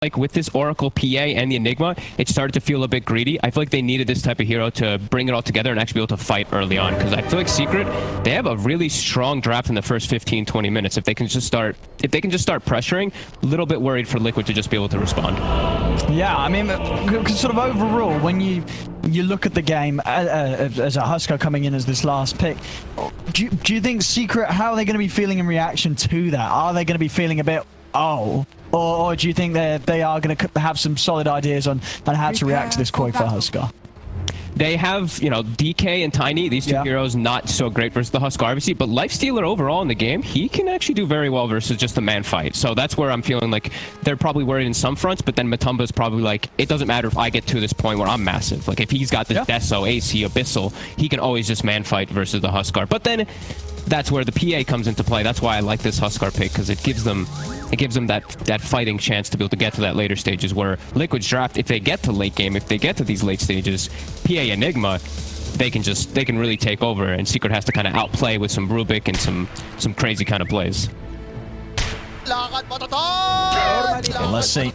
like with this Oracle PA and the Enigma, it started to feel a bit greedy. I feel like they needed this type of hero to bring it all together and actually be able to fight early on. Because I feel like Secret, they have a really strong draft in the first 15-20 minutes. If they can just start pressuring, a little bit worried for Liquid to just be able to respond. Yeah, I mean, sort of overall, when you look at the game as a Husker coming in as this last pick, do you think Secret, how are they going to be feeling in reaction to that? Are they going to be feeling a bit, oh, or do you think they are going to have some solid ideas on how to react to this Koi for Husker? They have, you know, DK and Tiny, these two heroes, not so great versus the Husker, obviously, but Lifestealer overall in the game, he can actually do very well versus just a man fight. So that's where I'm feeling like they're probably worried in some fronts, but then Matumba's probably like, it doesn't matter if I get to this point where I'm massive. Like, if he's got this Deso, AC, Abyssal, he can always just man fight versus the Husker. But then that's where the PA comes into play. That's why I like this Husker pick, because it gives them that fighting chance to be able to get to that later stages where Liquid's draft, if they get to late game, if they get to these late stages, PA Enigma, they can really take over, and Secret has to kind of outplay with some Rubik and some crazy kind of plays. Well, let's see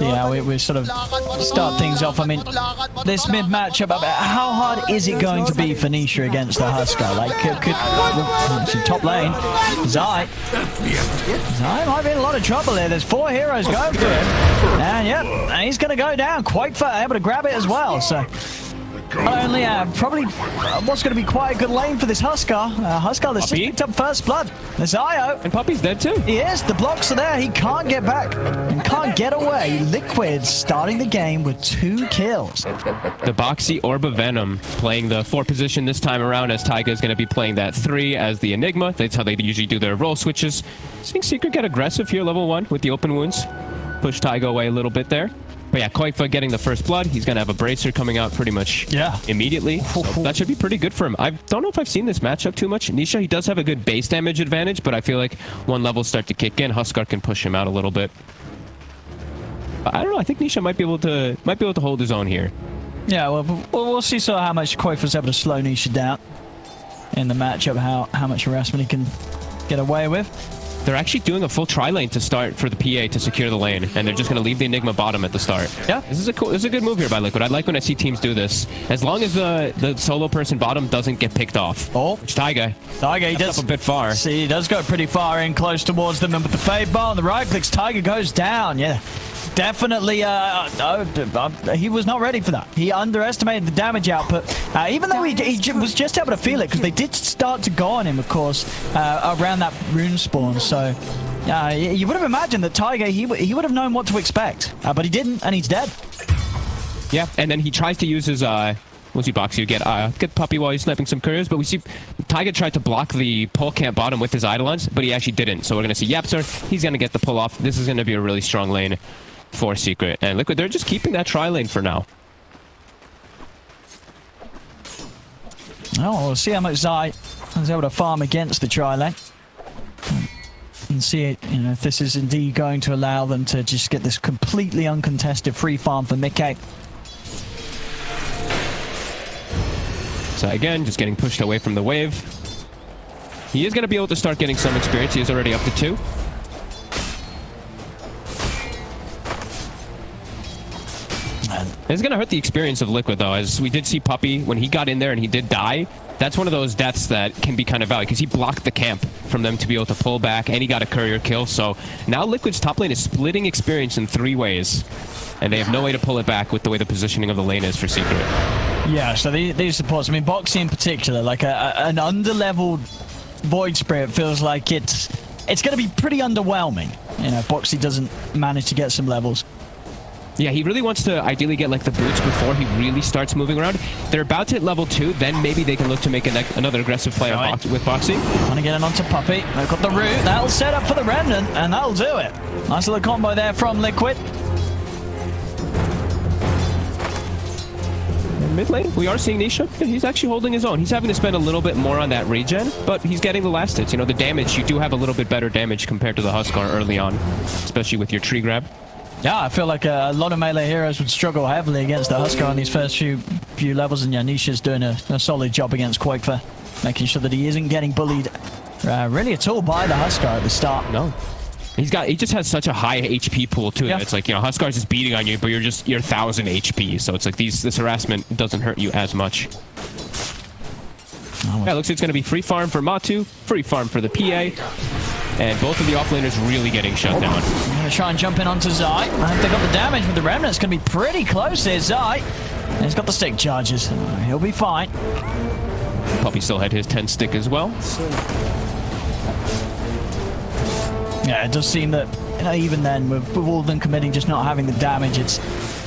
how we sort of start things off. I mean, this mid matchup, how hard is it going to be for Nisha against the Husker? Like, top lane, Zai might be in a lot of trouble here. There's 4 heroes going for him, and he's going to go down. Quite able to grab it as well. So not only probably what's going to be quite a good lane for this Husker. Husker that's just picked up first blood. There's Io. And Puppy's dead too. He is. The blocks are there. He can't get back and can't get away. Liquid starting the game with 2 kills. The Boxy Orb of Venom playing the 4 position this time around, as Taiga is going to be playing that 3 as the Enigma. That's how they usually do their role switches. Seeing Secret get aggressive here, level 1 with the open wounds. Push Taiga away a little bit there. But yeah, Koifa getting the first blood. He's going to have a bracer coming out pretty much immediately. So that should be pretty good for him. I don't know if I've seen this matchup too much. Nisha, he does have a good base damage advantage, but I feel like when levels start to kick in, Huskar can push him out a little bit. I don't know. I think Nisha might be able to hold his own here. Yeah, well, we'll see sort of how much Koifa's able to slow Nisha down in the matchup, how much harassment he can get away with. They're actually doing a full tri-lane to start for the PA to secure the lane, and they're just going to leave the Enigma bottom at the start. Yeah, this is a good move here by Liquid. I like when I see teams do this. As long as the solo person bottom doesn't get picked off. Oh, which Taiga, he does up a bit far. See, he does go pretty far in, close towards them, and with the fade bar on the right clicks, Taiga goes down. Yeah. Definitely, he was not ready for that. He underestimated the damage output, even though he was just able to feel it, because they did start to go on him, of course, around that rune spawn. So you would have imagined that Taiga, he would have known what to expect, but he didn't, and he's dead. Yeah, and then he tries to use his once he box you, get Puppy while he's sniping some couriers, but we see Taiga tried to block the pole camp bottom with his Eidolons, but he actually didn't. So we're going to see Yapster. He's going to get the pull off. This is going to be a really strong lane for Secret. And Liquid, they're just keeping that tri-lane for now. Oh, we'll see how much Zai is able to farm against the tri-lane. And see it, you know, if this is indeed going to allow them to just get this completely uncontested free farm for miCKe. So again, just getting pushed away from the wave. He is going to be able to start getting some experience. He is already up to 2. It's going to hurt the experience of Liquid, though, as we did see Puppy, when he got in there and he did die, that's one of those deaths that can be kind of valuable, because he blocked the camp from them to be able to pull back, and he got a courier kill. So now Liquid's top lane is splitting experience in 3 ways, and they have no way to pull it back with the way the positioning of the lane is for Secret. Yeah, so these supports, I mean, Boxy in particular, like an under-leveled Void Spirit feels like it's going to be pretty underwhelming, you know, if Boxy doesn't manage to get some levels. Yeah, he really wants to ideally get like the boots before he really starts moving around. They're about to hit level 2, then maybe they can look to make another aggressive play with Boxy. Want to get it onto Puppy. They've got the root. That'll set up for the Remnant, and that'll do it. Nice little combo there from Liquid. In mid lane, we are seeing Nisha. He's actually holding his own. He's having to spend a little bit more on that regen, but he's getting the last hits. You know, the damage, you do have a little bit better damage compared to the Huskar early on, especially with your tree grab. Yeah, I feel like a lot of melee heroes would struggle heavily against the Husker on these first few levels, and Nisha's doing a solid job against Quakefer, making sure that he isn't getting bullied really at all by the Husker at the start. No. He just has such a high HP pool too. Yeah. It's like, you know, Huskar's just beating on you, but you're 1,000 HP. So it's like this harassment doesn't hurt you as much. Yeah, looks like it's going to be free farm for Matu, free farm for the PA. And both of the offlaners really getting shut down. I'm going to try and jump in onto Zai. I think they got the damage, but the Remnant's going to be pretty close here. Zai, and he's got the stick charges. He'll be fine. Puppy still had his 10 stick as well. Yeah, it does seem that, you know, even then, with all of them committing, just not having the damage, it's,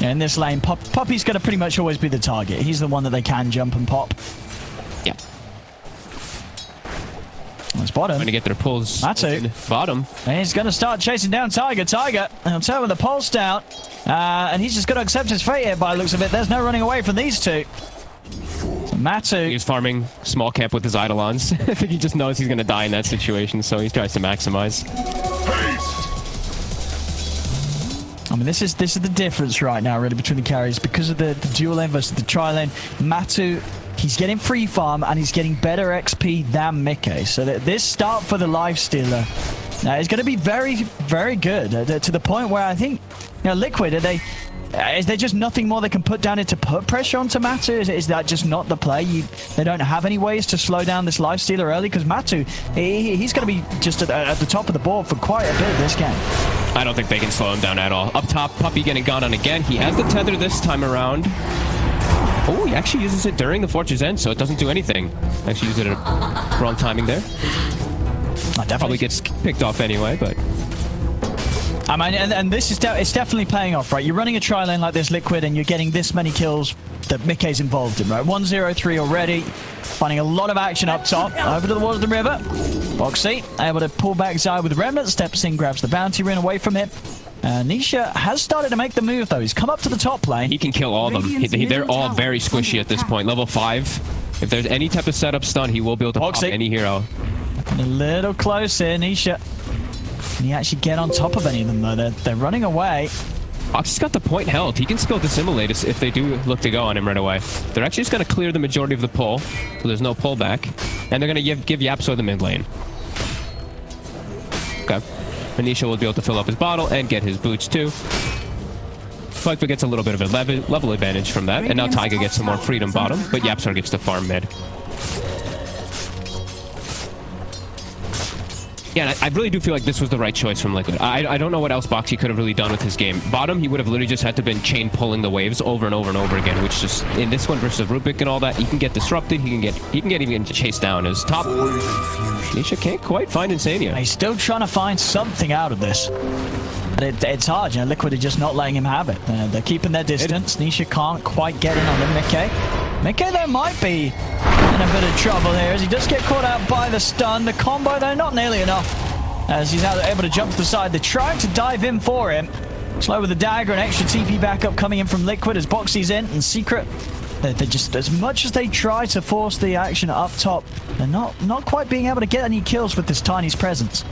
you know, in this lane, Puppy's going to pretty much always be the target. He's the one that they can jump and pop. Yeah. Let's bottom. Trying to get their pulls. That's it. Bottom. And he's going to start chasing down Tiger. I'll tell him the pulse down. And he's just got to accept his fate here by the looks of it. There's no running away from these two. So Matu. He's farming small cap with his Eidolons. I think he just knows he's going to die in that situation, so he tries to maximize. I mean, this is the difference right now, really, between the carries. Because of the dual lane versus the tri-lane, Matu, he's getting free farm and he's getting better XP than miCKe. So that this start for the Lifestealer is going to be very, very good to the point where I think, you know, Liquid, is there just nothing more they can put down to put pressure onto Matu? Is that just not the play? They don't have any ways to slow down this Lifestealer early? Because Matu, he's going to be just at the top of the board for quite a bit this game. I don't think they can slow him down at all. Up top, Puppy getting gone on again. He has the tether this time around. Oh, he actually uses it during the Fortune's End, so it doesn't do anything. Actually used it at wrong timing there. Probably gets picked off anyway, but... I mean, and this is it's definitely paying off, right? You're running a tri-lane like this, Liquid, and you're getting this many kills that miCKe's involved in, right? 1-0-3 already. Finding a lot of action up top. Over to the wall of the river. Boxy able to pull back Zai with Remnant. Steps in, grabs the bounty rune away from him. Nisha has started to make the move, though. He's come up to the top lane. He can kill all of them. They're all very squishy at this point. Level 5. If there's any type of setup stun, he will be able to pop any hero. And a little close here, Nisha. Can he actually get on top of any of them, though? They're running away. Oxy's got the point held. He can still dissimulate if they do look to go on him right away. They're actually just going to clear the majority of the pull, so there's no pullback. And they're going to give Yapso the mid lane. Okay. Anisha will be able to fill up his bottle and get his boots too. Quackfa gets a little bit of a level advantage from that. And now Taiga gets some more freedom bottom, but Yapsar gets to farm mid. Yeah, and I really do feel like this was the right choice from Liquid. I don't know what else Boxy could have really done with his game. Bottom, he would have literally just had to been chain pulling the waves over and over and over again, which just in this one versus Rubik and all that, he can get disrupted. He can get even chased down. His top, Nisha can't quite find Insania. He's still trying to find something out of this. But it's hard, you know. Liquid are just not letting him have it. They're keeping their distance. Nisha can't quite get in on him. miCKe, there might be in a bit of trouble here as he does get caught out by the stun. The combo, though, not nearly enough as he's able to jump to the side. They're trying to dive in for him. Slow with the dagger, an extra TP backup coming in from Liquid as Boxy's in, and Secret. They're just, as much as they try to force the action up top, they're not quite being able to get any kills with this Tiny's presence.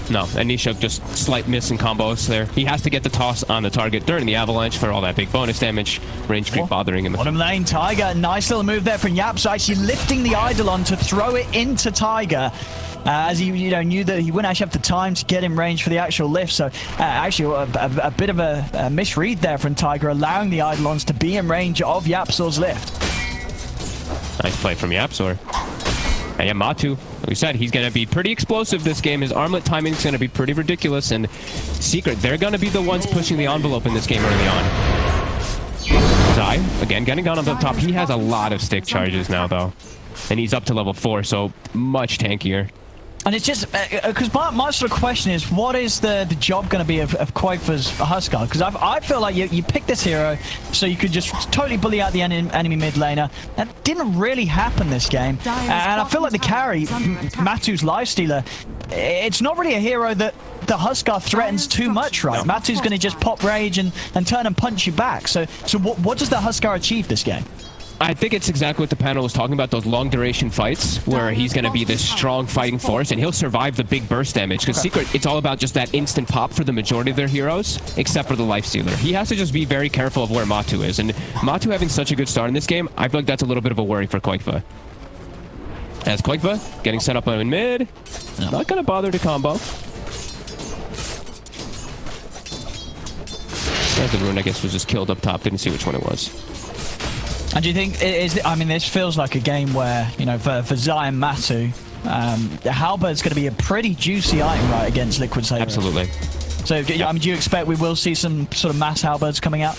No, and Nisha just slight miss in combos there. He has to get the toss on the target during the avalanche for all that big bonus damage. Range creep bothering him. Bottom lane, Tiger. Nice little move there from Yaps. Actually lifting the Eidolon to throw it into Tiger. As he knew that he wouldn't actually have the time to get in range for the actual lift. So actually a bit of a misread there from Tiger, allowing the Eidolons to be in range of Yapsor's lift. Nice play from Yapsor. And yeah, Matu, like we said, he's going to be pretty explosive this game. His armlet timing is going to be pretty ridiculous. And Secret, they're going to be the ones pushing the envelope in this game early on. Zai, again, getting down on the top. He has a lot of stick charges now, though. And he's up to level 4, so much tankier. And it's just, because my sort of question is, what is the job going to be of Quake's Huskar? Because I feel like you picked this hero so you could just totally bully out the enemy mid laner. That didn't really happen this game. And I feel like the carry, Matu's Lifestealer, it's not really a hero that the Huskar threatens too much, right? No. Matu's going to just pop rage and turn and punch you back. So what does the Huskar achieve this game? I think it's exactly what the panel was talking about, those long duration fights where he's going to be this strong fighting force and he'll survive the big burst damage. Because Secret, it's all about just that instant pop for the majority of their heroes, except for the Lifestealer. He has to just be very careful of where Matu is. And Matu having such a good start in this game, I feel like that's a little bit of a worry for Quakefa. As Quakefa getting set up in mid, not going to bother to combo. The rune, I guess, was just killed up top. Didn't see which one it was. And do you think I mean, this feels like a game where, you know, for Zai and Matu, the halberd's going to be a pretty juicy item, right, against Liquid Saber. Absolutely. So, I mean, do you expect we will see some sort of mass halberds coming out?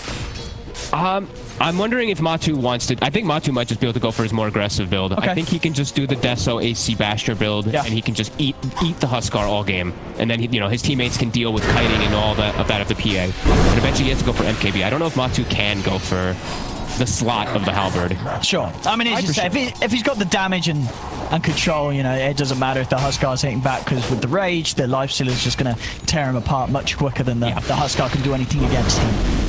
I'm wondering if Matu wants to. I think Matu might just be able to go for his more aggressive build. Okay. I think he can just do the Deso AC Basher build, and he can just eat the Huskar all game, and then his teammates can deal with kiting and all that of the PA. And eventually he has to go for MKB. I don't know if Matu can go for the slot of the halberd. Sure. I mean, as you say, if he's got the damage and control, you know, it doesn't matter if the Huskar's hitting back, because with the rage, the Lifestealer's just going to tear him apart much quicker than the Huskar can do anything against him.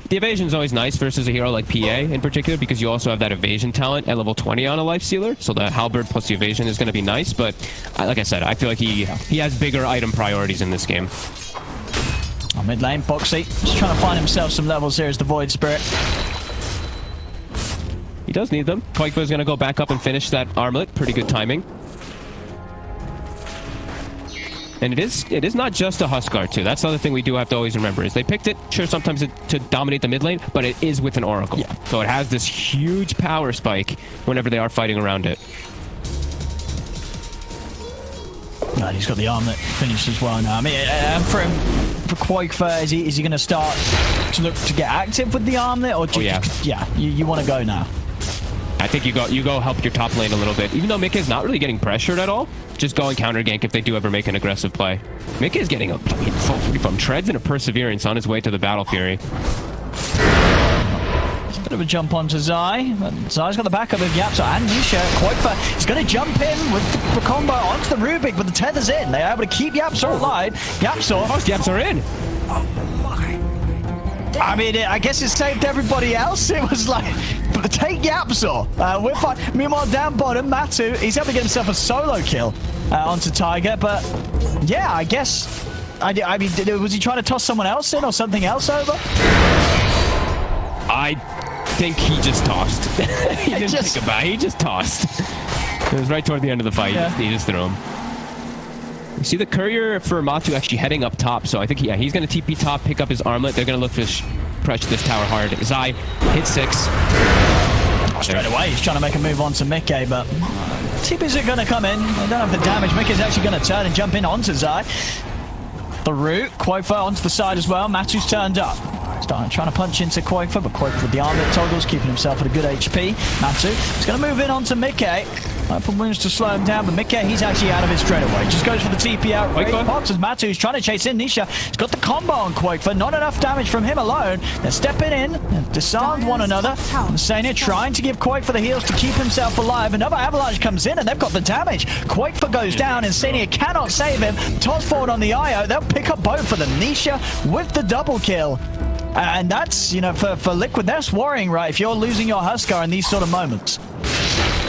The evasion's always nice versus a hero like PA in particular, because you also have that evasion talent at level 20 on a Lifestealer, so the halberd plus the evasion is going to be nice, but like I said, I feel like he has bigger item priorities in this game. On mid lane, Boxy just trying to find himself some levels here as the Void Spirit. He does need them. Koikba is going to go back up and finish that armlet. Pretty good timing. And it is not just a Huskar, too. That's the other thing we do have to always remember, is they picked it, sure, sometimes to dominate the mid lane, but it is with an Oracle. Yeah. So it has this huge power spike whenever they are fighting around it. No, he's got the armlet finished as well now. I mean, for Koikba, is he going to start to look to get active with the armlet, or you want to go now? I think you go help your top lane a little bit. Even though miCKe is not really getting pressured at all, just go and counter gank if they do ever make an aggressive play. miCKe is getting a full free from treads and a Perseverance on his way to the Battle Fury. It's a bit of a jump onto Zai. Zai's got the backup of Yapso and Nisha. Koikba is going to jump in with the combo onto the Rubik, but the tether's in. They're able to keep Yapso alive. Yapso are in. I mean, I guess it saved everybody else. It was like, take Yapso. We're fine. Meanwhile, down bottom, Matu, he's able to get himself a solo kill onto Tiger. But yeah, I guess, I mean, was he trying to toss someone else in or something else over? I think he just tossed. He didn't think about it. He just tossed. It was right toward the end of the fight. Yeah. He just threw him. You see the courier for Matu actually heading up top, so I think he's going to TP top, pick up his armlet. They're going to look to pressure this tower hard. Zai hit 6. Straight away, he's trying to make a move on to miCKe, but TPs are going to come in. They don't have the damage. miCKe's actually going to turn and jump in onto Zai. The root, Koikba onto the side as well. Matu's turned up. Trying to punch into Koikba, but Koikba with the armlet toggles, keeping himself at a good HP. Matu is going to move in onto miCKe. Open wounds to slow him down, but miCKe, he's actually out of it straight away. Just goes for the TP out. Pops as Matu is trying to chase in Nisha. He's got the combo on Koikba. Not enough damage from him alone. They're stepping in and disarmed one another. And Sania trying to give Koikba the heals to keep himself alive. Another avalanche comes in and they've got the damage. Koikba goes down and Sania cannot save him. Toss forward on the IO. They'll pick up both for them. Nisha with the double kill. And that's, you know, for Liquid, that's worrying, right? If you're losing your Huskar in these sort of moments.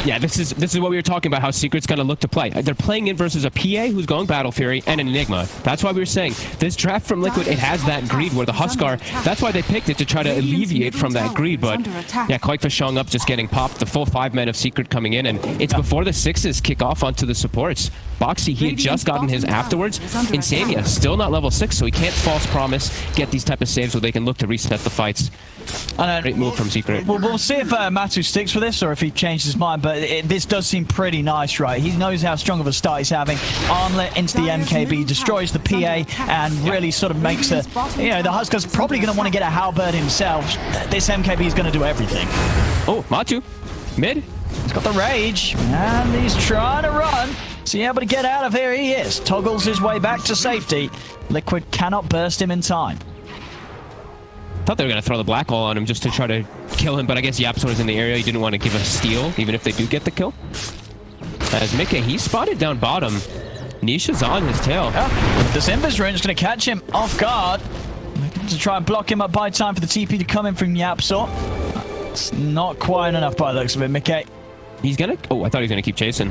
Yeah, this is what we were talking about, how Secret's going to look to play. They're playing in versus a PA who's going Battle Fury and an Enigma. That's why we were saying this draft from Liquid, it has that greed where the Huskar, that's why they picked it, to try to alleviate from that greed. But yeah, Koikba showing up, just getting popped, the full 5 men of Secret coming in, and it's before the 6s kick off onto the supports. Boxy, he had just gotten his afterwards. Insania, still not level 6, so he can't false promise, get these type of saves so they can look to reset the fights. Great move from Secret. We'll see if Matu sticks with this or if he changes his mind, but this does seem pretty nice, right? He knows how strong of a start he's having. Armlet into the MKB, destroys the PA, and really sort of makes the Huskar's probably going to want to get a halberd himself. This MKB is going to do everything. Oh, Matu, mid. He's got the rage, and he's trying to run. So able to get out of here, he is. Toggles his way back to safety. Liquid cannot burst him in time. Thought they were going to throw the black hole on him just to try to kill him, but I guess Yapso is in the area. He didn't want to give a steal, even if they do get the kill. As miCKe, he's spotted down bottom. Nisha's on his tail. Yeah. This Invis Rune is going to catch him off guard. To try and block him up by time for the TP to come in from Yapso. It's not quite enough by the looks of it, miCKe. He's going to... Oh, I thought he was going to keep chasing.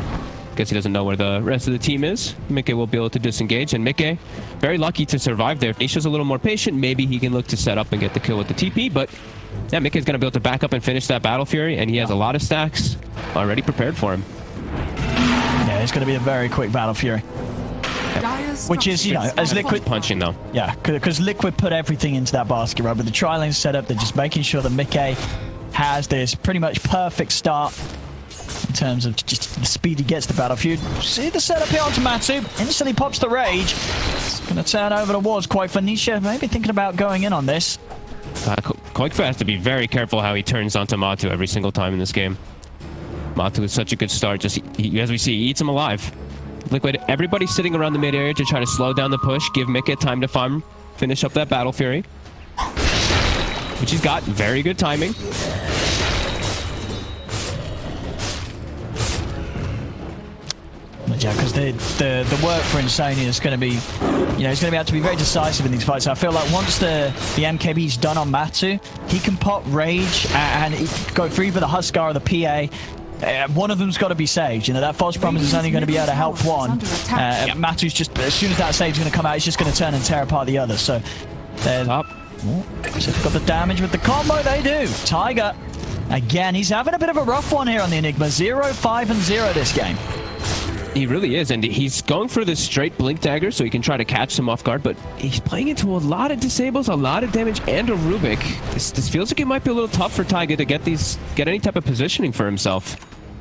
Guess he doesn't know where the rest of the team is. miCKe will be able to disengage, and miCKe, very lucky to survive there. Nisha's a little more patient. Maybe he can look to set up and get the kill with the TP, but yeah, miCKe's going to be able to back up and finish that Battle Fury, and he has a lot of stacks already prepared for him. Yeah, it's going to be a very quick Battle Fury. which is, you know, as Liquid punching though. Yeah, because Liquid put everything into that basket, right? With the tri-lane setup, they're just making sure that miCKe has this pretty much perfect start in terms of just the speed he gets the battlefield. See the setup here onto Matu. Instantly pops the rage. It's going to turn over towards Quite for Nisha. Maybe thinking about going in on this. Koikfa has to be very careful how he turns onto Matu every single time in this game. Matu is such a good start. Just as we see, he eats him alive. Liquid, everybody's sitting around the mid area to try to slow down the push, give miCKe time to farm, finish up that Battle Fury, which he's got. Very good timing. Yeah, because the work for Insania is going to be, you know, he's going to have to be very decisive in these fights. I feel like once the MKB's done on Matu, he can pop Rage and go free for the Huskar or the PA. One of them's got to be saved. You know, that false promise is only going to be able to help one. Matu's just, as soon as that save's going to come out, he's just going to turn and tear apart the other. So, they've got the damage with the combo. They do. Tiger, again, he's having a bit of a rough one here on the Enigma. 0-5 and 0 this game. He really is, and he's going for this straight blink dagger so he can try to catch them off guard, but he's playing into a lot of disables, a lot of damage, and a Rubik. This feels like it might be a little tough for Taiga to get any type of positioning for himself.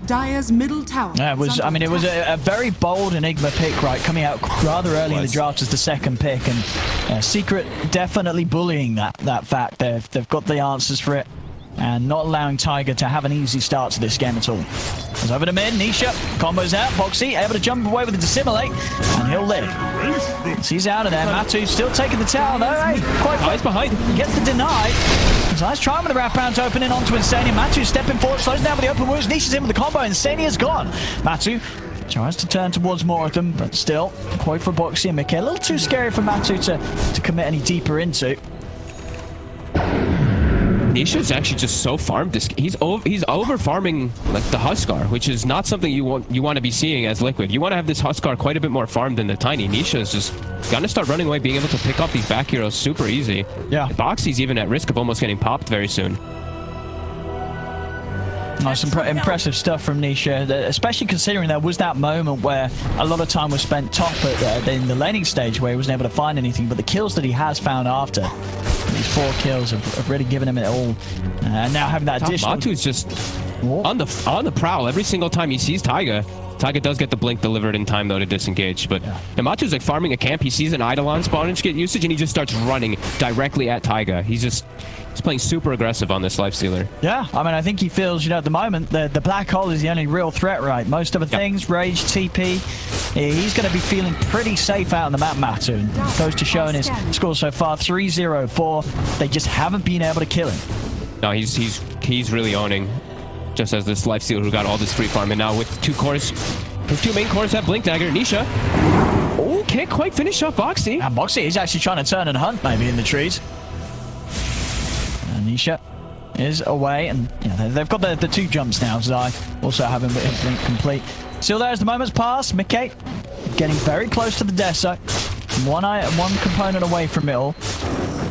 Dire's middle tower. Yeah, it was a very bold Enigma pick, right? Coming out rather early in the draft as the second pick, and Secret definitely bullying that fact. They've got the answers for it, and not allowing Tiger to have an easy start to this game at all. Goes over to mid, Nisha, combos out, Boxy, able to jump away with the Dissimilate, and he'll live. So he's out of there, Matu still taking the tower though, hey, quite he's behind. He gets the deny. Nice try with the wraparounds opening onto Insania. Matu stepping forward, slows down with the open wounds, Nisha's in with the combo, Insania's gone. Matu tries to turn towards more of them, but still, quite for Boxy and miCKe. A little too scary for Matu to commit any deeper into. Nisha's actually just so farmed. He's over farming like the Huskar, which is not something you want to be seeing as Liquid. You want to have this Huskar quite a bit more farmed than the Tiny. Nisha is just gonna start running away, being able to pick off these back heroes super easy. Yeah, Boxy's even at risk of almost getting popped very soon. Nice, impressive stuff from Nisha, especially considering there was that moment where a lot of time was spent top in the laning stage where he wasn't able to find anything, but the kills that he has found after, these 4 kills have really given him it all. And now having that additional... Matu's just on the prowl every single time he sees Taiga. Taiga does get the blink delivered in time though to disengage, but Matu's like farming a camp. He sees an Eidolon spawn and get usage, and he just starts running directly at Taiga. He's playing super aggressive on this Lifestealer. Yeah, I mean, I think he feels, you know, at the moment, the Black Hole is the only real threat, right? Most of the things, Rage, TP, he's going to be feeling pretty safe out on the map, Matu. And goes to showing his score so far, 3-0-4. They just haven't been able to kill him. No, he's really owning, just as this Lifestealer who got all this free farm. And now with 2 main cores have Blink Dagger. Nisha, can't quite finish off Boxy. And Boxy, he's actually trying to turn and hunt maybe in the trees. Nisha is away, and they've got the 2 jumps now. Zai also having blink complete. Still there as the moments pass. miCKe getting very close to the death zone. One component away from it all.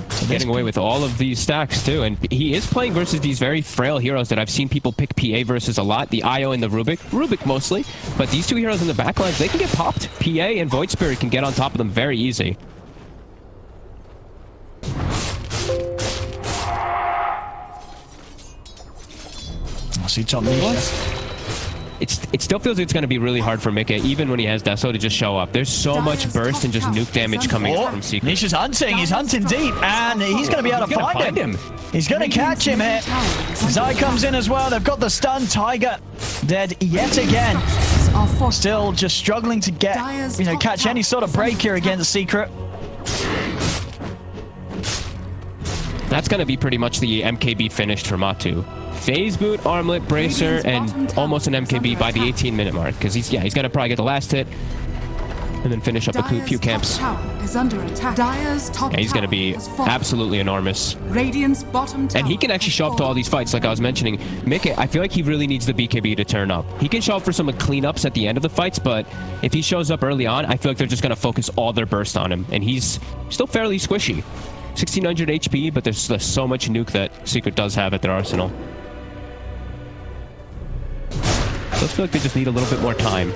So getting away with all of these stacks too, and he is playing versus these very frail heroes that I've seen people pick PA versus a lot. The IO and the Rubik mostly, but these 2 heroes in the backlines, they can get popped. PA and Void Spirit can get on top of them very easy. See top Nisha. It still feels like it's going to be really hard for miCKe, even when he has Deso, to just show up. There's so much burst and just nuke damage coming from Secret. Nisha's hunting. He's hunting deep, and he's going to be able to find him. He's going to catch him here. Zai comes in as well. They've got the stun. Tiger dead yet again. Still just struggling to get, catch any sort of break here against Secret. That's going to be pretty much the MKB finished for Matu. Phase boot, armlet, bracer, and almost an MKB by the 18-minute mark, because he's going to probably get the last hit and then finish up a few camps. Yeah, he's going to be absolutely enormous. And he can actually show up to all these fights, like I was mentioning. miCKe, I feel like he really needs the BKB to turn up. He can show up for some cleanups at the end of the fights, but if he shows up early on, I feel like they're just going to focus all their burst on him, and he's still fairly squishy. 1600 HP, but there's so much nuke that Secret does have at their arsenal. So I feel like they just need a little bit more time.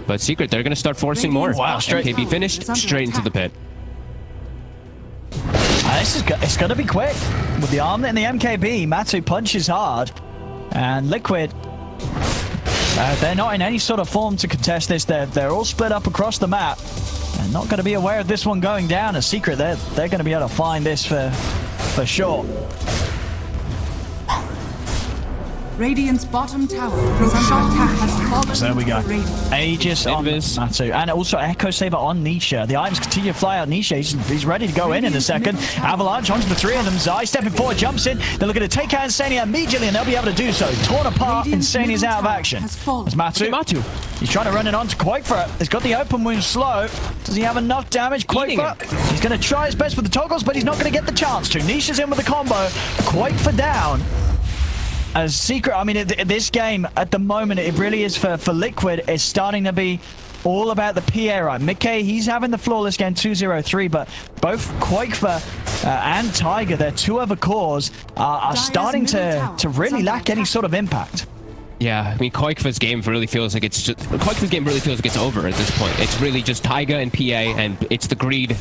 But Secret, they're going to start forcing more. Wow, straight. MKB finished, straight into the pit. It's going to be quick. With the arm and the MKB, Matu punches hard. And Liquid, they're not in any sort of form to contest this. They're all split up across the map. They're not going to be aware of this one going down. A Secret, they're going to be able to find this for sure. Radiant's bottom tower has fallen. So there we go. Radiant. Aegis on Matu. And also Echo Saber on Nisha. The items continue to fly out Nisha. He's ready to go in a second. Avalanche onto the three of them. Zai stepping forward, jumps in. They're looking to take out Insania immediately, and they'll be able to do so. Torn apart, Insania's out of action. It's Matu. He's trying to run it onto Quakefer. He's got the open wound slow. Does he have enough damage? Quakefer, he's going to try his best with the toggles, but he's not going to get the chance to. Nisha's in with the combo. Quakefer down. As Secret, I mean, this game at the moment, it really is for Liquid. It's starting to be all about the PA, right? miCKe, he's having the flawless game 2-0-3, but both Quakefer and Tiger, their two other cores, are starting to really lack any sort of impact. Yeah, I mean, Quakefer's game really feels like it's over at this point. It's really just Taiga and PA, and it's the greed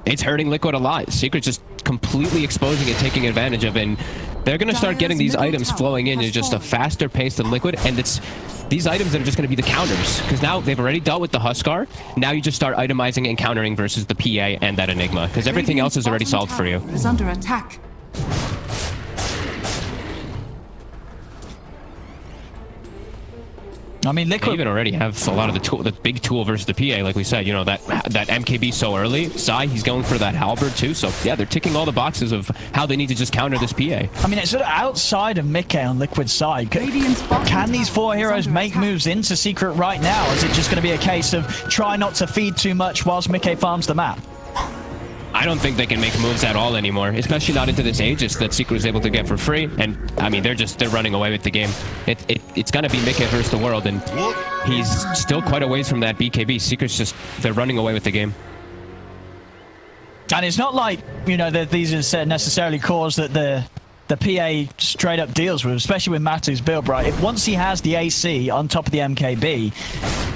it's hurting Liquid a lot. Secret's just completely exposing it, taking advantage of it, and they're going to start getting these items flowing in at just a faster pace than Liquid, and it's these items that are just going to be the counters, because now they've already dealt with the Huskar. Now you just start itemizing and countering versus the PA and that Enigma, because everything else is already solved for you. Is under attack. I mean, Liquid They even already have a lot of the big tool versus the PA, like we said. You know, that MKB so early. Zai, he's going for that halberd too. So yeah, they're ticking all the boxes of how they need to just counter this PA. I mean, it's sort of outside of miCKe on Liquid's side. Can these four heroes make moves into Secret right now? Or is it just going to be a case of try not to feed too much whilst miCKe farms the map? I don't think they can make moves at all anymore, especially not into this Aegis that Secret was able to get for free. And I mean, they're running away with the game. It's gonna be miCKe versus the world, and he's still quite a ways from that BKB. Secret's they're running away with the game. And it's not like, you know, that these are necessarily cores that the PA straight up deals with, especially with Matu's build, right? Once he has the AC on top of the MKB,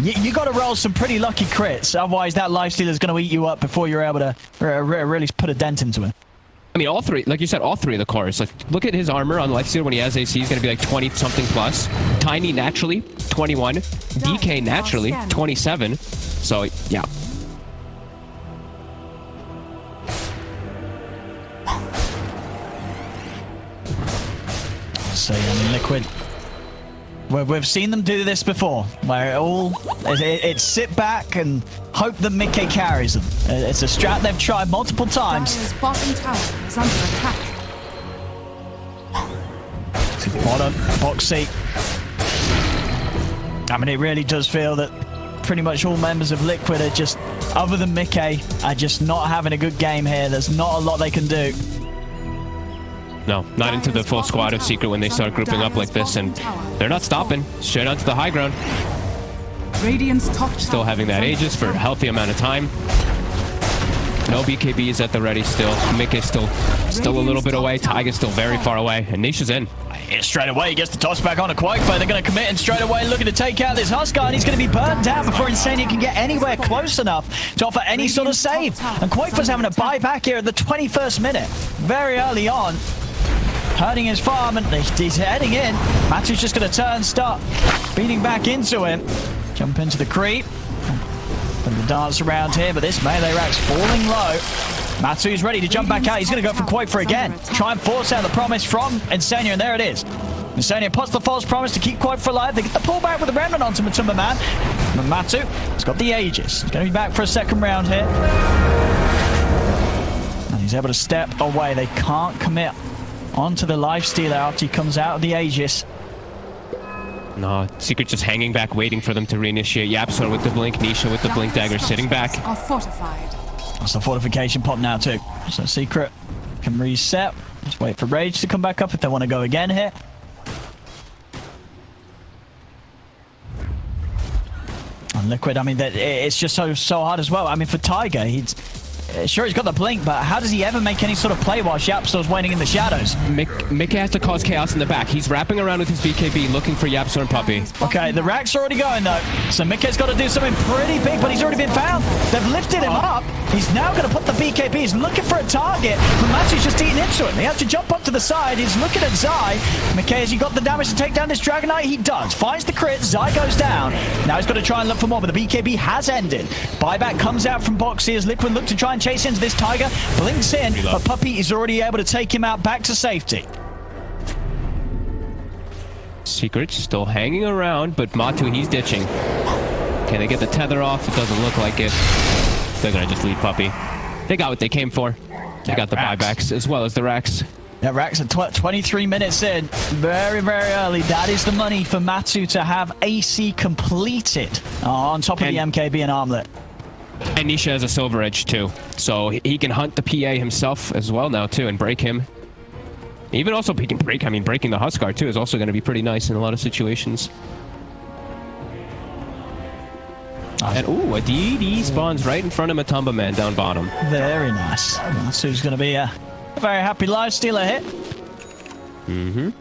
you got to roll some pretty lucky crits. Otherwise, that lifesteal is going to eat you up before you're able to really put a dent into it. I mean, all three, like you said, all three of the cores. Like, look at his armor on lifesteal when he has AC. He's going to be like 20-something plus. Tiny naturally 21. DK naturally 27. So yeah. So, I mean, Liquid, we've seen them do this before, where it's sit back and hope that miCKe carries them. It's a strat they've tried multiple times. Dire's bottom tower is under attack. To the bottom, Boxy. I mean, it really does feel that pretty much all members of Liquid are just, other than miCKe, are just not having a good game here. There's not a lot they can do. No, not into the full squad of Secret when they start grouping up like this, and they're not stopping. Straight onto the high ground. Radiant's top Still having that Aegis for a healthy amount of time. No BKBs at the ready still. miCKe is still a little bit away. Taiga's still very far away, and Nisha's in. Straight away, he gets the toss back on a Quakefer. They're going to commit and straight away looking to take out this Huskar, and he's going to be burned down before Insania can get anywhere close enough to offer any sort of save. And Quakefer's having to buy back here at the 21st minute. Very early on. Hurting his farm, and he's heading in. Matu's just going to turn, start beating back into him. Jump into the creep. And the dance around here, but this melee rack's falling low. Matu's ready to jump back out. He's going to go for Quakefer again. Try and force out the promise from Insania, and there it is. Insania puts the false promise to keep Quakefer alive. They get the pullback with the remnant onto Matumba Man. And Matu has got the Aegis. He's going to be back for a second round here. And he's able to step away. They can't commit onto the lifestealer after he comes out of the Aegis. No, Secret just hanging back, waiting for them to reinitiate. Yapsor with the blink, Nisha with the blink dagger, sitting back. Are fortified. That's the fortification pop now too. So Secret can reset. Just wait for Rage to come back up if they want to go again here. And Liquid, I mean, it's just so hard as well. I mean, for Tiger, Sure, he's got the blink, but how does he ever make any sort of play while YapzOr's waiting in the shadows? miCKe has to cause chaos in the back. He's wrapping around with his BKB, looking for YapzOr and Puppey. Okay, the rack's already going, though. So miCKe's got to do something pretty big, but he's already been found. They've lifted him up. He's now going to put the BKB. He's looking for a target, but Matu's just eating into him. He has to jump up to the side. He's looking at Zai. miCKe, has he got the damage to take down this Dragon Knight? He does. Finds the crit. Zai goes down. Now he's got to try and look for more, but the BKB has ended. Buyback comes out from Boxy as Liquid look to try and chase into this Tiger. Blinks in, but Puppey is already able to take him out back to safety. Secret still hanging around, but Matu, he's ditching. Can they get the tether off? It doesn't look like it. They're going to just leave Puppey. They got what they came for. They got the buybacks as well as the racks. Yeah, racks are 23 minutes in. Very, very early. That is the money for Matu to have AC completed on top of the MKB and Armlet. And Nisha has a silver edge too, so he can hunt the PA himself as well now too and break him. Even also he can break, I mean breaking the Huskar too is also going to be pretty nice in a lot of situations. And ooh, a DD spawns right in front of Matumba Man down bottom. Very nice. Matu's going to be a very happy Lifestealer hit.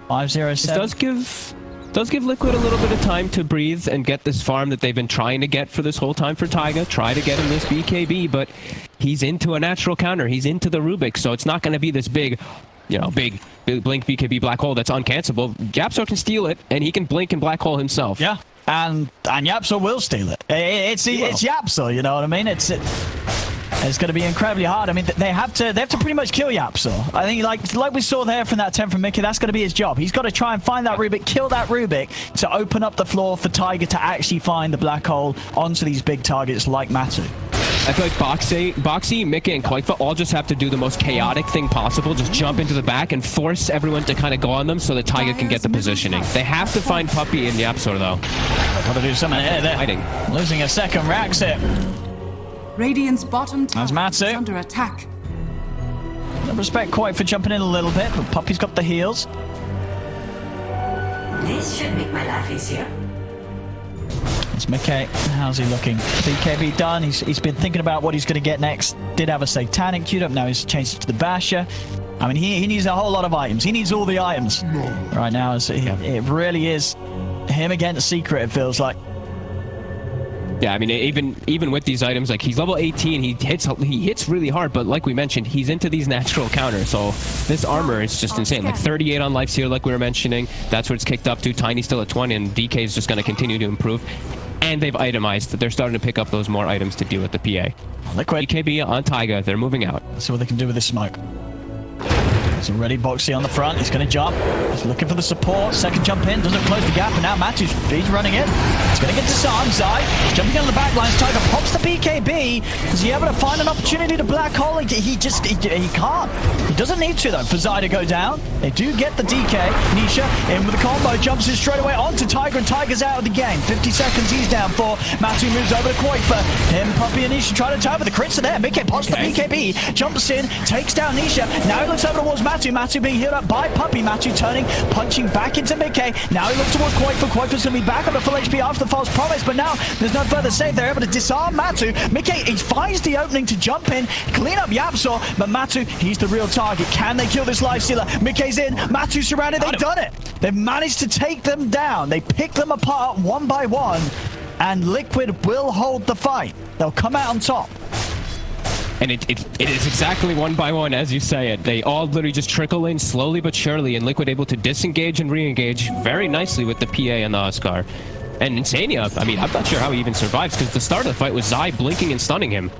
507. This does give Liquid a little bit of time to breathe and get this farm that they've been trying to get for this whole time for Taiga. Try to get him this BKB, but he's into a natural counter. He's into the Rubik, so it's not going to be this big, you know, big blink BKB black hole that's uncancelable. YapzOr can steal it, and he can blink and black hole himself. Yeah, and YapzOr will steal it. It's YapzOr, you know what I mean? It's going to be incredibly hard. I mean, they have to pretty much kill YapzOr. I think, like we saw there from that 10 from miCKe, that's going to be his job. He's got to try and find that Rubik, kill that Rubik, to open up the floor for Tiger to actually find the black hole onto these big targets like Matu. I feel like Boxy, miCKe, and Koifa all just have to do the most chaotic thing possible. Just jump into the back and force everyone to kind of go on them so that Tiger can get the positioning. They have to find Puppey and YapzOr, though. Got to do something here. They're losing a second. Racks it. Radiant's bottom tower That's is Matu. under attack. No respect quite for jumping in a little bit, but Puppey's got the heals. This should make my life easier. It's miCKe. How's he looking? BKB done. He's been thinking about what he's going to get next. Did have a Satanic queued up. Now he's changed it to the Basher. I mean, he needs a whole lot of items. He needs all the items right now. It really is him against Secret, it feels like. Yeah, I mean, even with these items, like he's level 18, he hits really hard, but like we mentioned, he's into these natural counters, so this armor is just insane. Like 38 on Lifestealer, like we were mentioning, that's what it's kicked up to. Tiny's still at 20, and DK is just going to continue to improve. And they've itemized. They're starting to pick up those more items to deal with the PA. Liquid. BKB on Taiga, they're moving out. Let's see what they can do with this smoke. He's already Boxy on the front. He's going to jump. He's looking for the support. Second jump in. Doesn't close the gap. And now Matu's running in. He's going to get disarmed. Zai jumping on the back lines. Tiger pops the BKB. Is he able to find an opportunity to black hole? He can't. He doesn't need to, though, for Zai to go down. They do get the DK. Nisha in with the combo. Jumps in straight away onto Tiger. And Tiger's out of the game. 50 seconds he's down for. Matu moves over to Koifa. Him, Puppey, and Nisha try to tie, but the crits are there. miCKe pops the BKB. Jumps in. Takes down Nisha. Now he looks over towards Matu. Matu being healed up by Puppey. Matu turning, punching back into miCKe. Now he looks towards Koifa. Koifa's going to be back on the full HP after the false promise, but now there's no further save. They're able to disarm Matu. miCKe, he finds the opening to jump in, clean up YapzOr, but Matu, he's the real target. Can they kill this Lifestealer? miCKe's in. Matu surrounded. They've done it. They've managed to take them down. They pick them apart one by one, and Liquid will hold the fight. They'll come out on top. And it is exactly one by one, as you say it. They all literally just trickle in slowly but surely, and Liquid able to disengage and re-engage very nicely with the PA and the Huskar. And Insania, I mean, I'm not sure how he even survives, because the start of the fight was Zai blinking and stunning him.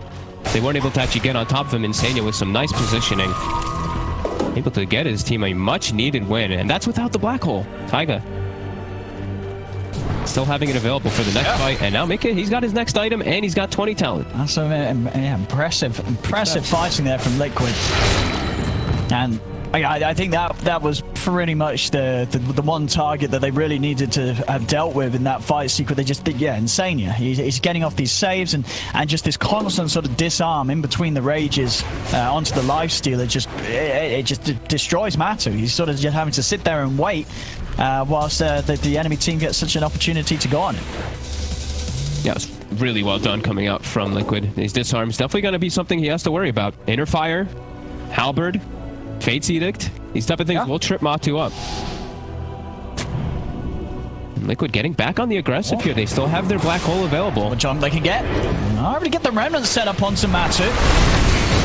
They weren't able to actually get on top of him. Insania with some nice positioning. Able to get his team a much-needed win, and that's without the black hole. Taiga still having it available for the next fight, and now miCKe, he's got his next item, and he's got 20 talent. That's impressive fighting there from Liquid. And I think that was pretty much the one target that they really needed to have dealt with in that fight. Secret, they just did, Insania. He's getting off these saves and just this constant sort of disarm in between the rages onto the Lifestealer. It just destroys Matu. He's sort of just having to sit there and wait whilst the enemy team gets such an opportunity to go on it. Yeah, it was really well done coming out from Liquid. These disarms definitely going to be something he has to worry about. Inner Fire, Halberd, Fate's Edict. These type of things will trip Matu up. Liquid getting back on the aggressive here. They still have their black hole available. What jump they can get. Already get the remnant set up onto Matu.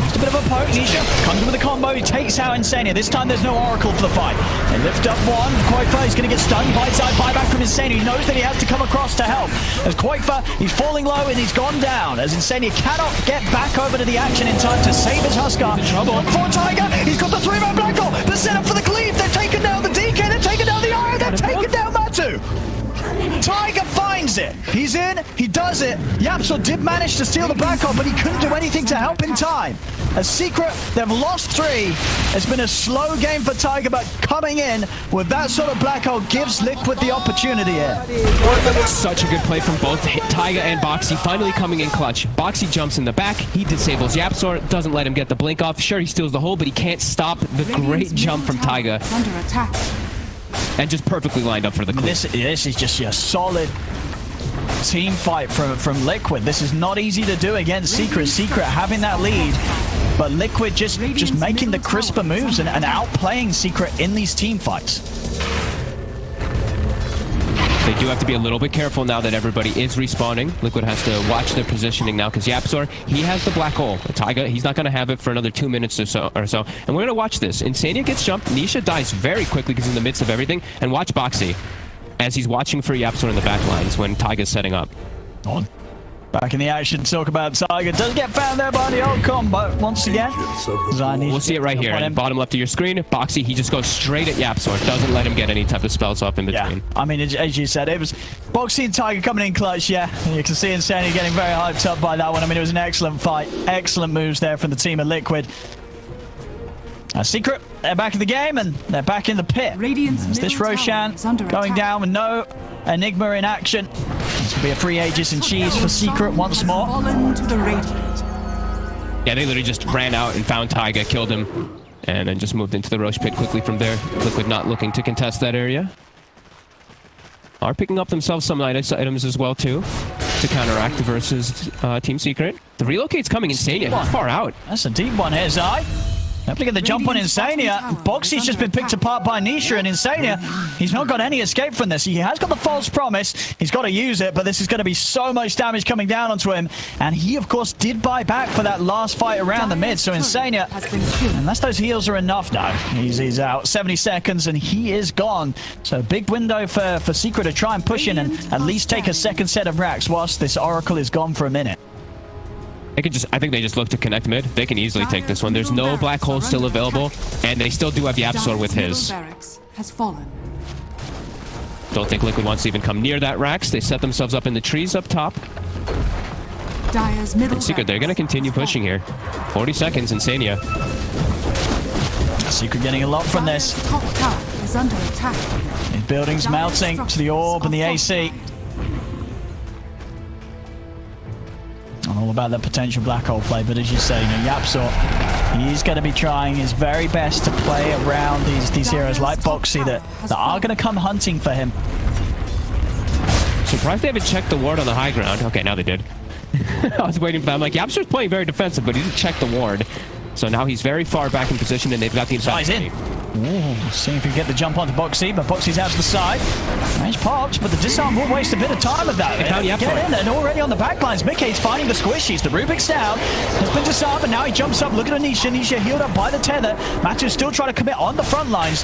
Just a bit of a poke. Nisha comes with a combo. He takes out Insania. This time there's no Oracle for the fight. They lift up one. Quakefa is going to get stunned. Bite-side buyback from Insania. He knows that he has to come across to help. As Quakefa, he's falling low and he's gone down. As Insania cannot get back over to the action in time to save his Huskar. Trouble for Tiger. He's got the 3-man black hole. The setup for the cleave. They've taken down the DK. They've taken down the Iron. They've taken down Matu. Tiger finds it. He's in. He does it. Yapsor did manage to steal the black hole, but he couldn't do anything to help in time. A secret, they've lost 3. It's been a slow game for Tiger, but coming in with that sort of black hole gives Liquid the opportunity here. Such a good play from both Tiger and Boxy, finally coming in clutch. Boxy jumps in the back. He disables Yapsor, doesn't let him get the blink off. Sure, he steals the hole, but he can't stop the great jump from Tiger. Under attack. And just perfectly lined up for the clear. This is just a solid team fight from Liquid. This is not easy to do against Secret. Secret having that lead, but Liquid just making the crisper moves and outplaying Secret in these team fights. They do have to be a little bit careful now that everybody is respawning. Liquid has to watch their positioning now because Yapsor, he has the black hole. Tiger, he's not going to have it for another 2 minutes or so. And we're going to watch this. Insania gets jumped. Nisha dies very quickly because he's in the midst of everything. And watch Boxy as he's watching for Yapsor in the back lines when Tiger's setting up. On. Back in the action, talk about Tiger. Does get found there by the old combo once again. We'll see it right here. Bottom left of your screen, Boxy, he just goes straight at Yapsor. Doesn't let him get any type of spells off in between. Yeah, I mean, as you said, it was Boxy and Tiger coming in clutch, yeah. And you can see Insania getting very hyped up by that one. I mean, it was an excellent fight. Excellent moves there from the team of Liquid. Secret, they're back in the game and they're back in the pit. As this Roshan going down with no Enigma in action. This will be a free Aegis and cheese for Secret once more. Yeah, they literally just ran out and found Tiger, killed him, and then just moved into the Roche pit quickly from there. Liquid not looking to contest that area. Are picking up themselves some items as well, too, to counteract versus Team Secret. The relocate's coming Insania. He's far out. That's a deep one here, Zai. Have to get the jump on Insania. Boxy's just been picked apart by Nisha, and Insania, he's not got any escape from this. He has got the false promise. He's got to use it, but this is going to be so much damage coming down onto him. And he, of course, did buy back for that last fight around the mid. So Insania, unless those heals are enough, no. He's out. 70 seconds, and he is gone. So big window for Secret to try and push in and at least take a second set of racks whilst this Oracle is gone for a minute. I think they just look to connect mid. They can easily take this one. There's no black hole still available, and they still do have Yapsor with his. Don't think Liquid wants to even come near that Rax. They set themselves up in the trees up top. And Secret, they're going to continue pushing here. 40 seconds, Insania. Secret getting a lot from this. These buildings melting to the orb and the AC. All about that potential black hole play, but as you say, Yapsor, he's going to be trying his very best to play around these heroes like Boxy that are going to come hunting for him. Surprised they haven't checked the ward on the high ground. Okay, now they did. I was waiting for that. I'm like, Yapsor's playing very defensive, but he didn't check the ward. So now he's very far back in position, and they've got the inside. He's in. Ooh, see if we get the jump onto Boxy, but Boxy's out to the side. Range popped, but the disarm will waste a bit of time with that. Get in, and already on the backlines, miCKe's finding the squishies. The Rubik's down, has been disarmed, and now he jumps up. Look at Anisha. Anisha healed up by the tether. Matu's still trying to commit on the front lines.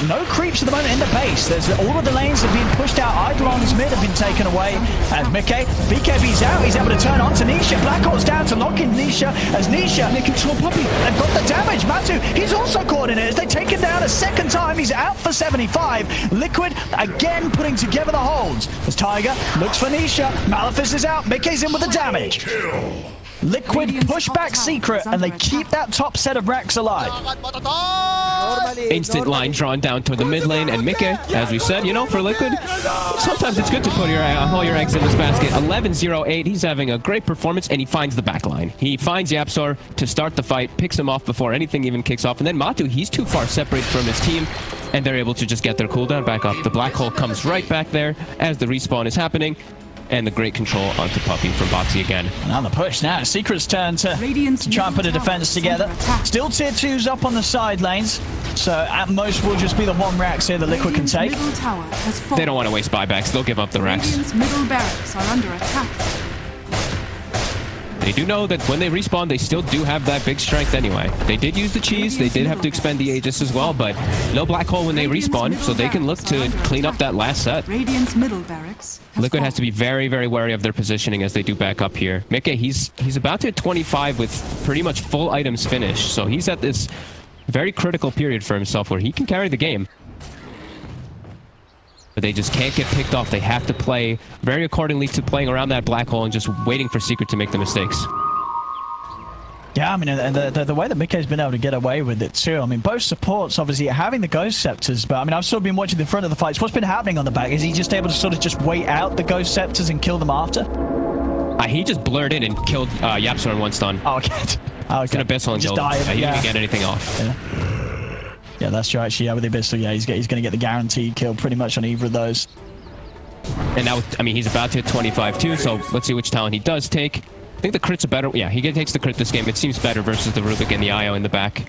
No creeps at the moment in the base. There's all of the lanes have been pushed out. Eidolon's mid have been taken away. As miCKe, BKB's out. He's able to turn on to Nisha. Black Horse down to lock in Nisha. As Nisha, they control Puppy. They've got the damage. Matu, he's also caught in it as they take him down a second time. He's out for 75. Liquid again putting together the holds. As Tiger looks for Nisha. Malefice is out. miCKe's in with the damage. Liquid push back Secret, and they keep that top set of racks alive. Instant line drawn down toward the mid lane, and miCKe, as we said, for Liquid, sometimes it's good to put all your eggs in this basket. 11-0-8, he's having a great performance, and he finds the back line. He finds Yapsor to start the fight, picks him off before anything even kicks off, and then Matu, he's too far separated from his team, and they're able to just get their cooldown back up. The black hole comes right back there as the respawn is happening. and the great control onto Puppey from Boxy again. And on the push now, Secret's turn to try and put a defense together. Still tier 2s up on the side lanes, so at most will just be the one Rex here that Liquid can take. They don't want to waste buybacks. They'll give up the Rex. Radiant's middle barracks are under attack. They do know that when they respawn, they still do have that big strength anyway. They did use the cheese. They did have to expend the Aegis as well, but no black hole when they respawn, so they can look to clean up that last set. Radiant's middle barracks Liquid has to be very, very wary of their positioning as they do back up here. miCKe, he's about to hit 25 with pretty much full items finished, so he's at this very critical period for himself where he can carry the game. But they just can't get picked off. They have to play very accordingly to playing around that black hole and just waiting for Secret to make the mistakes. Yeah, I mean, and the way that miCKe's been able to get away with it too. I mean, both supports obviously having the Ghost Scepters, but I mean, I've sort of been watching the front of the fights. What's been happening on the back? Is he just able to sort of just wait out the Ghost Scepters and kill them after? He just blurred in and killed Yapzor in one stun. Oh, okay. It's an Abyssal and just killed him. died. He didn't get anything off. Yeah, that's true actually. Yeah, with the Abyssal, yeah, he's going to get the guaranteed kill pretty much on either of those. And now, I mean, he's about to hit 25 too, so let's see which talent he does take. I think the crit's a better... Yeah, he takes the crit this game. It seems better versus the Rubik and the IO in the back.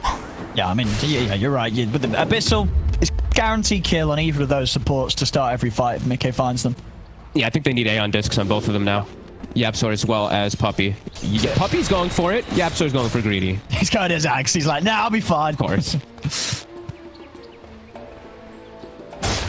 Yeah, I mean, yeah, you're right. Yeah, but the Abyssal is guaranteed kill on either of those supports to start every fight if miCKe finds them. Yeah, I think they need Aeon discs on both of them now. Yapzor as well as Puppey. Puppey's going for it. Yapzor's going for greedy. He's got his axe. He's like, nah, I'll be fine. Of course.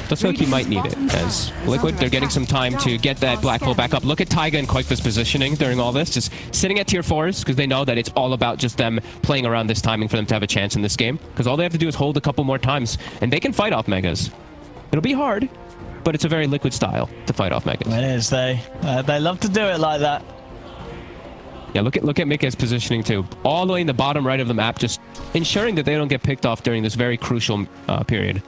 Looks like he might need it, as Liquid, they're getting some time to get that black hole back up. Look at Taiga and Koikva's positioning during all this, just sitting at tier 4s, because they know that it's all about just them playing around this timing for them to have a chance in this game, because all they have to do is hold a couple more times, and they can fight off Megas. It'll be hard, but it's a very Liquid style to fight off Megas. It is. They love to do it like that. Yeah, look at miCKe's positioning too. All the way in the bottom right of the map, just ensuring that they don't get picked off during this very crucial period.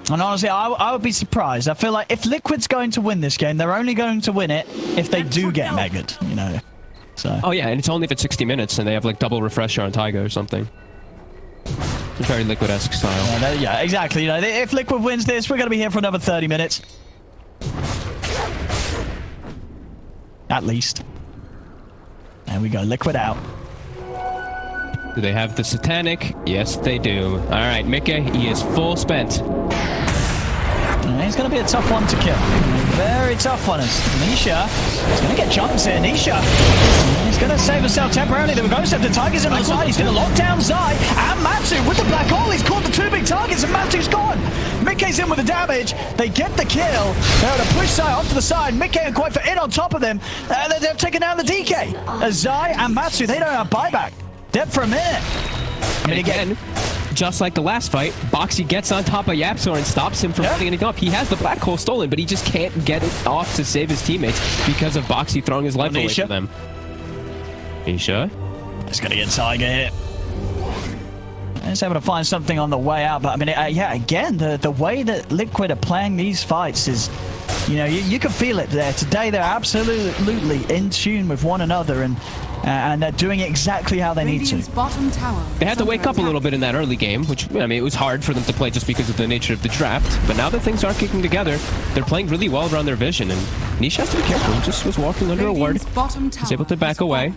And honestly, I would be surprised. I feel like if Liquid's going to win this game, they're only going to win it if they do get Mega'd, you know. So. Oh yeah, and it's only if it's 60 minutes and they have like double refresher on Taiga or something. It's a very Liquid-esque style. Yeah, exactly. You know, if Liquid wins this, we're going to be here for another 30 minutes. At least. There we go, Liquid out. Do they have the Satanic? Yes, they do. All right, miCKe, he is full spent. He's going to be a tough one to kill. Very tough one. Nisha is going to get jumps here. Nisha, he's going to save himself temporarily. The Ghost Scepter Tiger's in on the side. He's going to lock down Zai and Matsu with the black hole. He's caught the two big targets and Matsu's gone. miCKe's in with the damage. They get the kill. They're able to push Zai off to the side. miCKe and Koifa in on top of them. They've taken down the DK. Zai and Matsu, they don't have buyback. Dead for a minute. I mean, again, just like the last fight, Boxy gets on top of Yapzor and stops him from running anything off. He has the black hole stolen, but he just can't get it off to save his teammates because of Boxy throwing his life away from them. Nisha. He's going to get Tiger here. He's able to find something on the way out, but I mean, yeah, again, the way that Liquid are playing these fights is, you know, you can feel it there. Today, they're absolutely in tune with one another, and they're doing exactly how they need to. They had to wake up a little bit in that early game, which, I mean, it was hard for them to play just because of the nature of the draft. But now that things are kicking together, they're playing really well around their vision. And Nisha has to be careful. He just was walking under a ward. He's able to back away.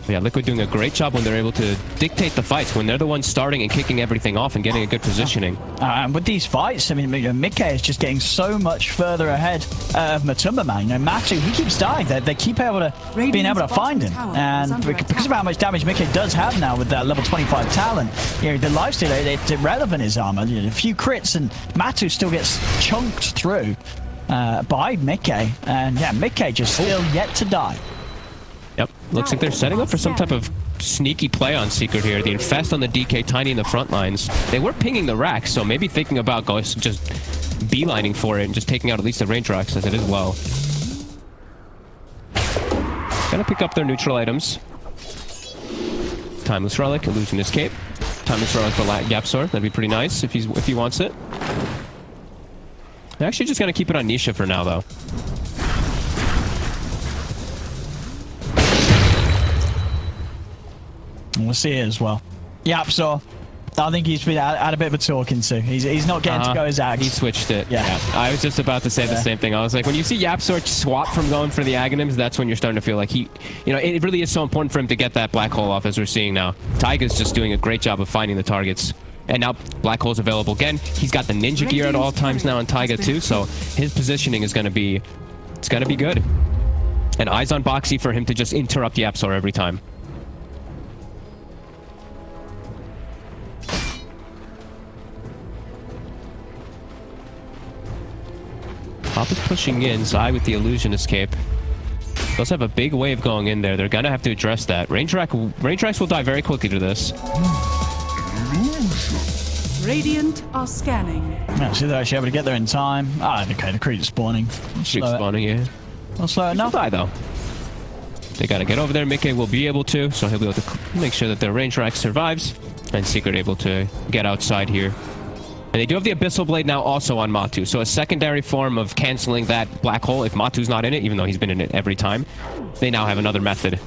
Yeah, Liquid doing a great job when they're able to dictate the fights, when they're the ones starting and kicking everything off and getting a good positioning. And with these fights, I mean, miCKe is just getting so much further ahead of Matumba, man. You know, Matsu, he keeps dying. They keep being able to find him. And because of how much damage miCKe does have now with that level 25 talent, you know, the lifesteal, it's irrelevant, his armor. You know, a few crits and Matsu still gets chunked through by miCKe. And yeah, miCKe just still yet to die. Yep, looks like they're setting up for some type of sneaky play on Secret here. The Infest on the DK, Tiny in the front lines. They were pinging the racks, so maybe thinking about just beelining for it and just taking out at least the range racks as it is well. Gonna pick up their neutral items. Timeless Relic, Illusion Escape. Timeless Relic for Yapzor, that'd be pretty nice if he wants it. They're actually just gonna keep it on Nisha for now, though. We'll see it as well. Yapzor I think he's been had a bit of a talking to. He's not getting to go his axe. He switched it. Yeah. I was just about to say the same thing. I was like, when you see YapzOr swap from going for the Aghanims, that's when you're starting to feel like he, it really is so important for him to get that black hole off, as we're seeing now. Taiga's just doing a great job of finding the targets. And now black hole's available again. He's got the ninja gear at all times now in Taiga too, so his positioning is going to be, it's going to be good. And eyes on Boxy for him to just interrupt YapzOr every time. Pop is pushing in, Zai with the illusion escape. They also have a big wave going in there. They're gonna have to address that. Range Racks will die very quickly to this. Radiant are scanning. Yeah, see, they're actually able to get there in time. Ah, okay, the creep is spawning. Creep spawning, yeah. Not slow enough. They'll die though. They gotta get over there. miCKe will be able to, so he'll be able to make sure that their range rack survives. And Secret able to get outside here. And they do have the Abyssal Blade now also on Matu, so a secondary form of canceling that black hole if Matu's not in it, even though he's been in it every time. They now have another method.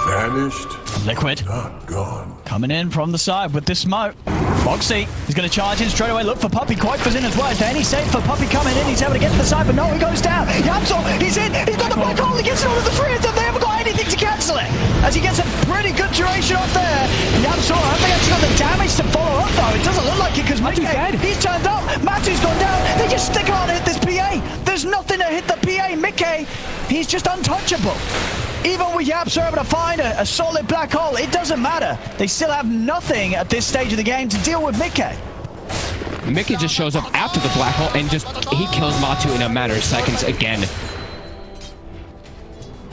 Vanished. Liquid. Not gone. Coming in from the side with this smoke. Boxy, he's going to charge in straight away. Look for Puppey. Quite's in as well. Is there any safe for Puppey coming in? He's able to get to the side, but no, he goes down. YapzOr, he's in. He's got the black hole. He gets it over the three of them. They haven't got anything to cancel it. As he gets a pretty good duration off there. YapzOr, I think actually got the damage to follow up, though. It doesn't look like it because miCKe, he's turned up. Matu's gone down. They just stick on and hit this PA. There's nothing to hit the PA. miCKe, he's just untouchable. Even with YapzOr able to find a solid black hole, it doesn't matter. They still have nothing at this stage of the game to deal with miCKe. miCKe just shows up after the black hole and he kills Matu in a matter of seconds again.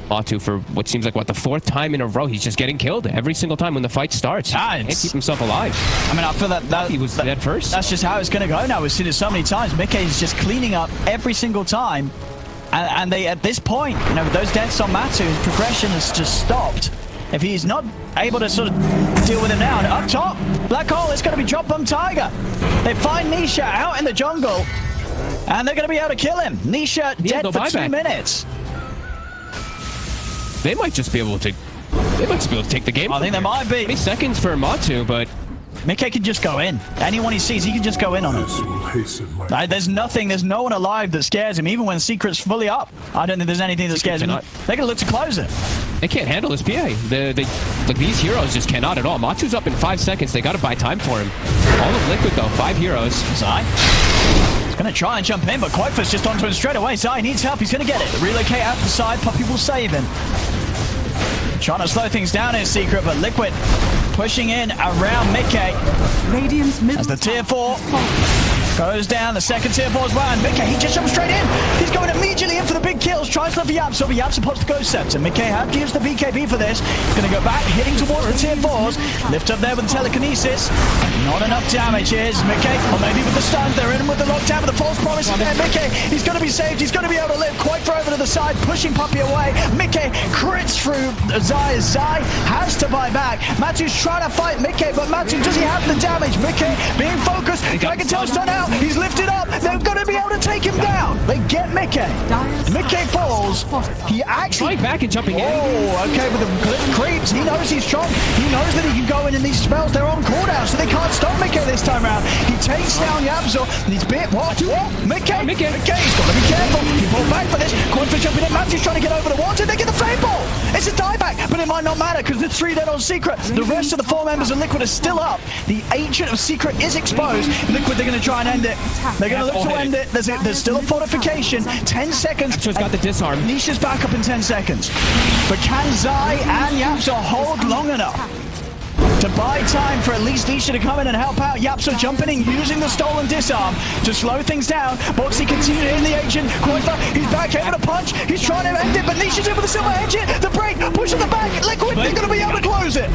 Matu, for what seems like, the fourth time in a row, he's just getting killed every single time when the fight starts. He can't keep himself alive. I mean, I feel that he was dead first. That's just how it's going to go now. We've seen it so many times. miCKe is just cleaning up every single time. And they, at this point, with those deaths on Matu, his progression has just stopped. If he's not able to sort of deal with him now, and up top, black hole is going to be dropped on Taiga. They find Nisha out in the jungle, and they're going to be able to kill him. Nisha dead for 2 minutes. They might just be able to. They might just be able to take the game. I think there might be 20 seconds for Matu, but miCKe can just go in. Anyone he sees, he can just go in on him. This will hasten my There's no one alive that scares him, even when Secret's fully up. I don't think there's anything that scares him. They're going to look to close it. They can't handle this PA. Like, these heroes just cannot at all. Matu's up in 5 seconds. They got to buy time for him. All of Liquid, though. 5 heroes. Zai. He's going to try and jump in, but Quite's just onto him straight away. Zai needs help. He's going to get it. Relocate out the side. Puppey will save him. Trying to slow things down in Secret, but Liquid pushing in around miCKe. Radiant's middle As the tier 4 tower goes down, the second tier 4 as well, and miCKe, he just jumps straight in. He's going immediately in for the big kills, tries to look for YapzOr, but YapzOr pops the Ghost Scepter. miCKe had to use the BKB for this. He's going to go back, hitting towards the tier 4s. Lift up there with the telekinesis. Not enough damage. Here's miCKe, or maybe with the stuns. They're in with the lockdown, with the false promise. And miCKe, he's going to be saved. He's going to be able to live. Quite far over to the side, pushing Puppey away. miCKe crits through Zai. Zai has to buy back. Matu's trying to fight miCKe, but Matu, does he have the damage? miCKe being focused. Dragon Tail's done out. He's lifted up. They're going to be able to take him down. They get miCKe. miCKe falls. He actually going back and jumping in. Oh, okay, with the creeps. He knows he's strong. He knows that he can go in these spells. They're on cooldown, so they can't stop miCKe this time around. He takes down YapzOr. And he's bit. What? miCKe. He's got to be careful. He pulled back for this. Quite jumping in. Matu's trying to get over the water. They get the fade ball. It's a dieback, but it might not matter because the 3 dead on Secret. The rest of the 4 members of Liquid are still up. The Ancient of Secret is exposed. Liquid, they're going to try and end it. They're going to look to end it. There's still a fortification. 10 seconds. So it's got the disarm. Nisha's back up in 10 seconds. But can Zai and YapzOr hold long enough to buy time for at least Nisha to come in and help out? YapzOr jumping in, using the stolen disarm to slow things down. Boxy continued in the Ancient. Quite, he's back, able to punch. He's trying to end it, but Nisha's able to silver edge it. The break, push at the back. Liquid, they're going to be able to close it.